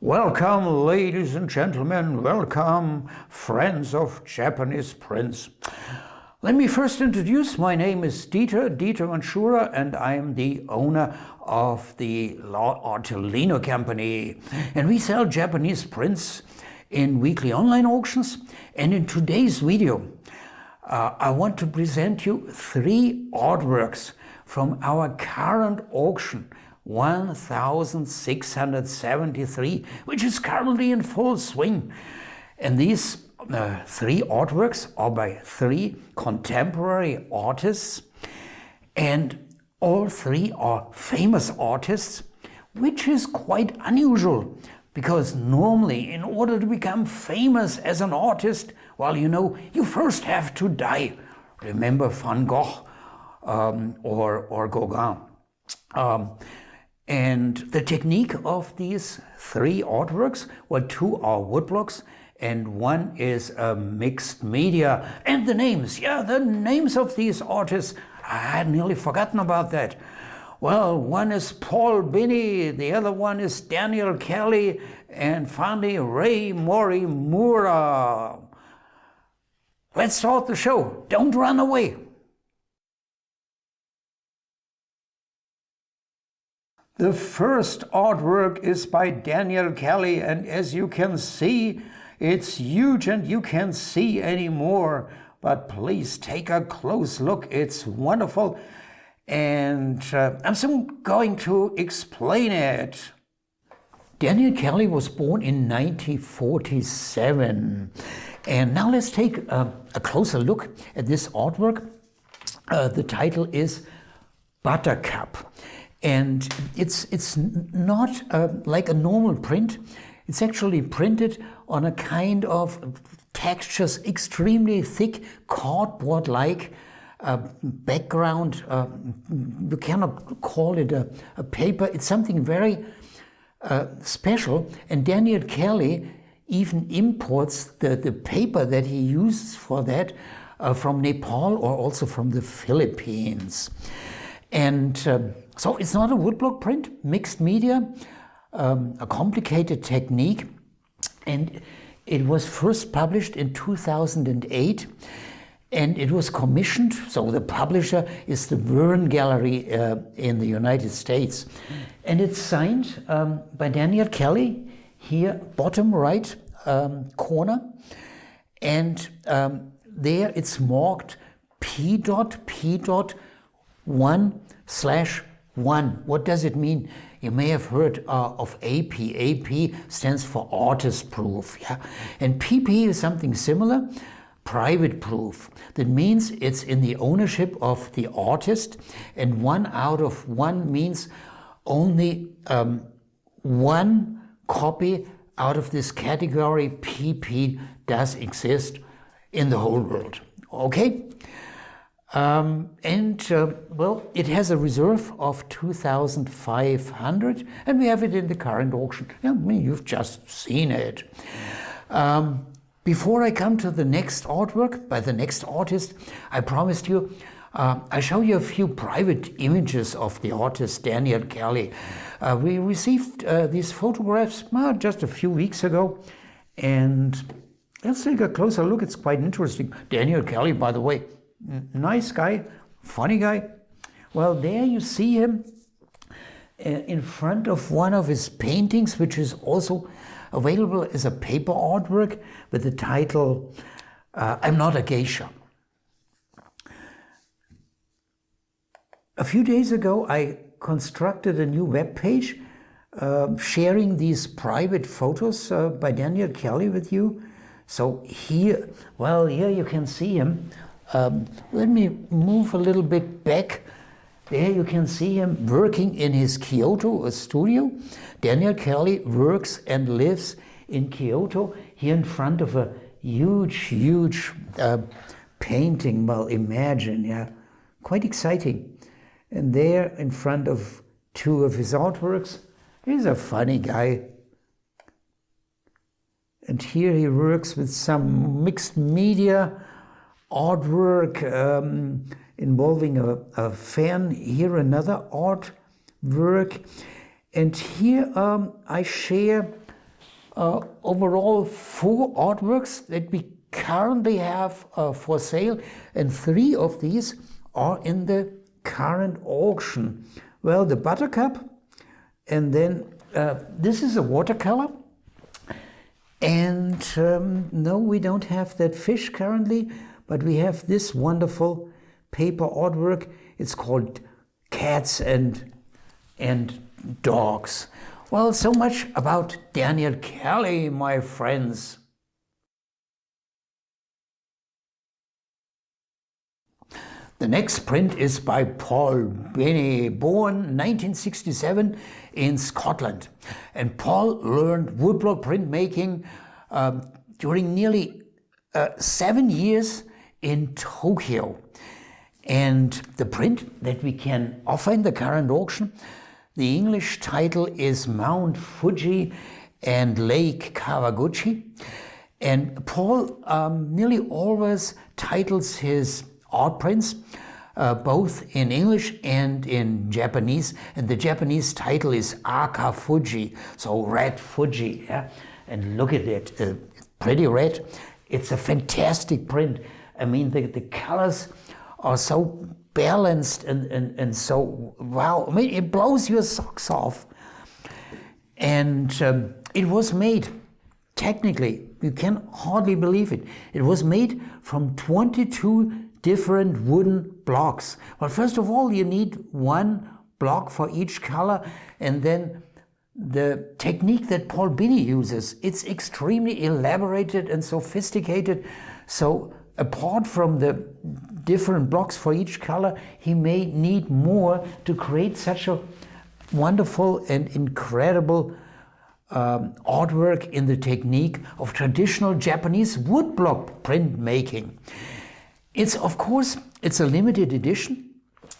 Welcome, ladies and gentlemen, welcome, friends of Japanese prints. Let me first introduce, my name is Dieter Manschura, and I am the owner of the Artelino company. And we sell Japanese prints in weekly online auctions. And in today's video, I want to present you 3 artworks from our current auction, 1673, which is currently in full swing. And these 3 artworks are by 3 contemporary artists, and all 3 are famous artists, which is quite unusual, because normally in order to become famous as an artist, well, you first have to die. Remember Van Gogh or Gauguin. And the technique of these 3 artworks, well, 2 are woodblocks and 1 is a mixed media. And the names, the names of these artists, I had nearly forgotten about that. Well, one is Paul Binney, the other one is Daniel Kelly, and finally Ray Morimura. Let's start the show. Don't run away. The first artwork is by Daniel Kelly, and as you can see, it's huge and you can't see anymore. But please take a close look, it's wonderful. And I'm soon going to explain it. Daniel Kelly was born in 1947. And now let's take a closer look at this artwork. The title is Buttercup. And it's not like a normal print. It's actually printed on a kind of textures, extremely thick, cardboard-like background. You cannot call it a paper. It's something very special. And Daniel Kelly even imports the paper that he uses for that from Nepal or also from the Philippines. And so it's not a woodblock print, mixed media, a complicated technique. And it was first published in 2008. And it was commissioned, so the publisher is the Verne Gallery in the United States. And it's signed by Daniel Kelly, here, bottom right corner. And there it's marked P.P.1/1. What does it mean? You may have heard of AP. AP stands for artist proof. And PP is something similar. Private proof. That means it's in the ownership of the artist, and 1 out of 1 means only 1 copy out of this category PP does exist in the whole world. Okay? Well, it has a reserve of 2,500, and we have it in the current auction. You've just seen it. Before I come to the next artwork by the next artist, I promised you I show you a few private images of the artist Daniel Kelly. We received these photographs just a few weeks ago, and let's take a closer look. It's quite interesting. Daniel Kelly, by the way, nice guy, funny guy. Well, there you see him in front of one of his paintings, which is also available as a paper artwork with the title, I'm Not a Geisha. A few days ago, I constructed a new web page sharing these private photos by Daniel Kelly with you. So here you can see him. Let me move a little bit back. There you can see him working in his Kyoto studio. Daniel Kelly works and lives in Kyoto, here in front of a huge painting. Well, imagine, quite exciting. And there in front of 2 of his artworks, he's a funny guy. And here he works with some mixed media artwork involving a fan. Here another artwork. And here I share overall 4 artworks that we currently have for sale, and 3 of these are in the current auction. Well, the Buttercup, and then this is a watercolor, and no, we don't have that fish currently, but we have this wonderful paper artwork. It's called Cats and Dogs. Well, so much about Daniel Kelly, my friends. The next print is by Paul Binney, born 1967 in Scotland. And Paul learned woodblock printmaking during nearly 7 years in Tokyo. And the print that we can offer in the current auction, the English title is Mount Fuji and Lake Kawaguchi. And Paul nearly always titles his art prints both in English and in Japanese. And the Japanese title is Aka Fuji, so Red Fuji. Yeah? And look at it, pretty red. It's a fantastic print. I mean, the colors are so balanced and so, wow, I mean, it blows your socks off. And it was made, technically, you can hardly believe it, it was made from 22 different wooden blocks. Well, first of all, you need 1 block for each color, and then the technique that Paul Binney uses, it's extremely elaborated and sophisticated. So apart from the different blocks for each color, he may need more to create such a wonderful and incredible artwork in the technique of traditional Japanese woodblock printmaking. It's, of course, it's a limited edition,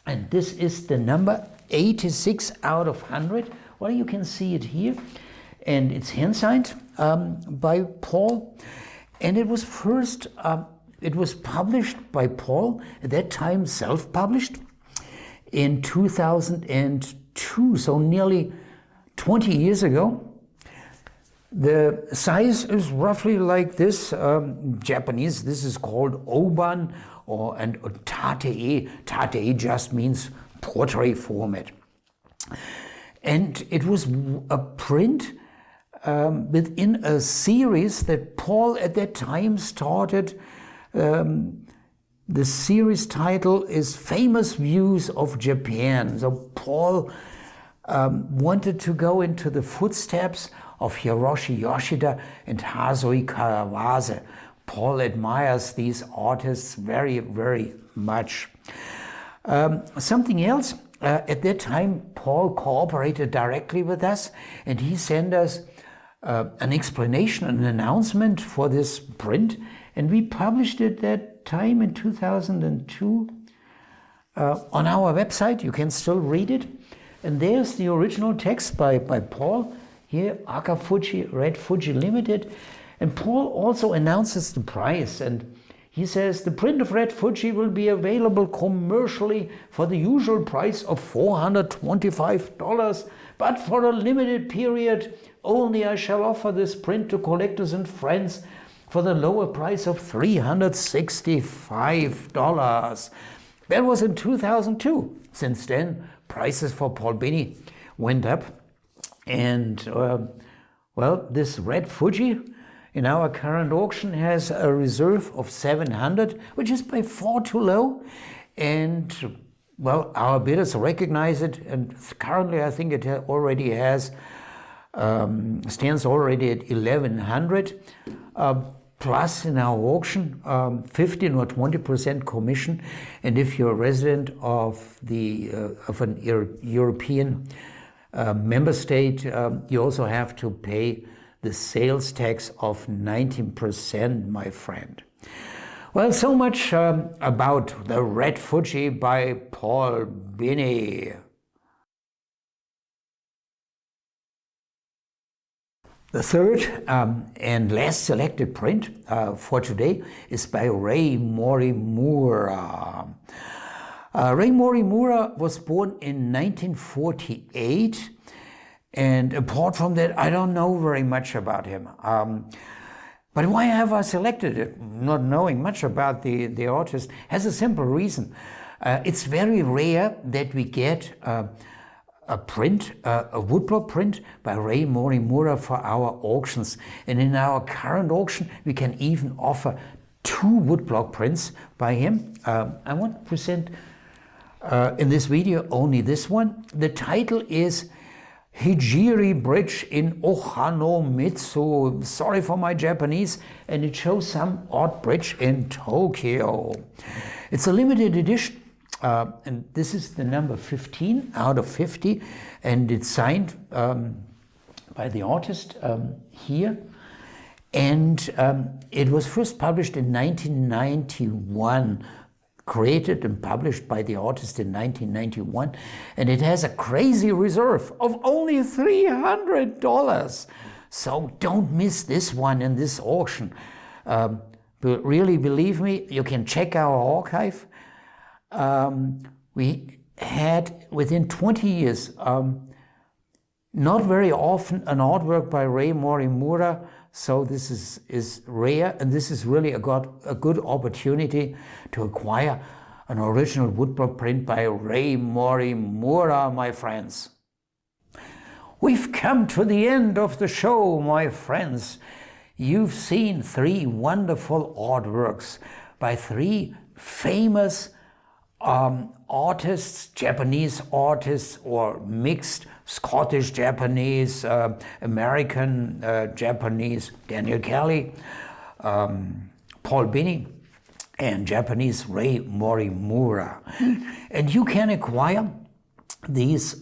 and this is the number 86 out of 100. Well, you can see it here, and it's hand-signed by Paul, and it was first, it was published by Paul, at that time self-published, in 2002, so nearly 20 years ago. The size is roughly like this. Japanese, this is called oban and tatei. Tatei just means portrait format. And it was a print within a series that Paul at that time started. The series title is Famous Views of Japan. So Paul wanted to go into the footsteps of Hiroshi Yoshida and Hasui Kawase. Paul admires these artists very, very much. Something else, at that time, Paul cooperated directly with us, and he sent us an explanation, an announcement for this print, and we published it that time in 2002 on our website. You can still read it. And there's the original text by Paul. Here, Aka Fuji, Red Fuji Limited. And Paul also announces the price, and he says the print of Red Fuji will be available commercially for the usual price of $425, but for a limited period only I shall offer this print to collectors and friends for the lower price of $365. That was in 2002. Since then, prices for Paul Binney went up. And well, this Red Fuji in our current auction has a reserve of 700, which is by far too low. And well, our bidders recognize it, and currently I think it already has stands already at 1100. Plus in our auction 15 or 20% commission, and if you're a resident of an European member state, you also have to pay the sales tax of 19%, my friend. Well, so much about the Red Fuji by Paul Binney. The third and last selected print for today is by Ray Morimura. Ray Morimura was born in 1948, And apart from that, I don't know very much about him. But why have I selected it, not knowing much about the artist, has a simple reason. It's very rare that we get a print, a woodblock print by Ray Morimura for our auctions. And in our current auction, we can even offer 2 woodblock prints by him. I want to present in this video only this one. The title is Hijiri Bridge in Ohanomitsu. Sorry for my Japanese. And it shows some art bridge in Tokyo. It's a limited edition. And this is the number 15 out of 50, and it's signed by the artist here. And it was first published in 1991, created and published by the artist in 1991, and it has a crazy reserve of only $300. So don't miss this one in this auction. But really, believe me, you can check our archive. We had, within 20 years, not very often an artwork by Ray Morimura, so this is rare, and this is really a good opportunity to acquire an original woodblock print by Ray Morimura, my friends. We've come to the end of the show, my friends. You've seen 3 wonderful artworks by 3 famous artists, Japanese artists, or mixed Scottish Japanese, American Japanese, Daniel Kelly, Paul Binney, and Japanese Ray Morimura. And you can acquire these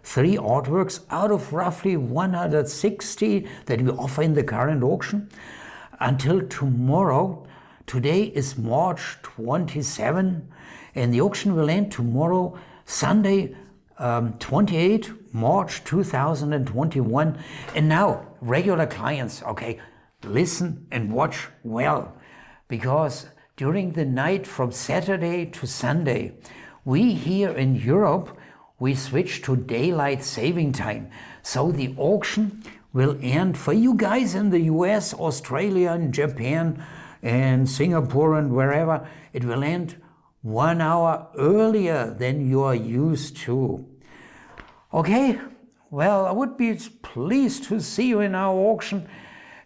3 artworks out of roughly 160 that we offer in the current auction until tomorrow. Today is March 27, and the auction will end tomorrow, Sunday, 28 March 2021. And now, regular clients, okay, listen and watch well, because during the night from Saturday to Sunday, we here in Europe, we switch to daylight saving time. So the auction will end for you guys in the US, Australia, and Japan, and Singapore, and wherever. It will end 1 hour earlier than you are used to. Okay, well, I would be pleased to see you in our auction.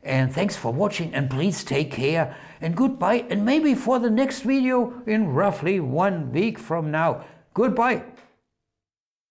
And thanks for watching, and please take care, and goodbye, and maybe for the next video in roughly 1 week from now. Goodbye.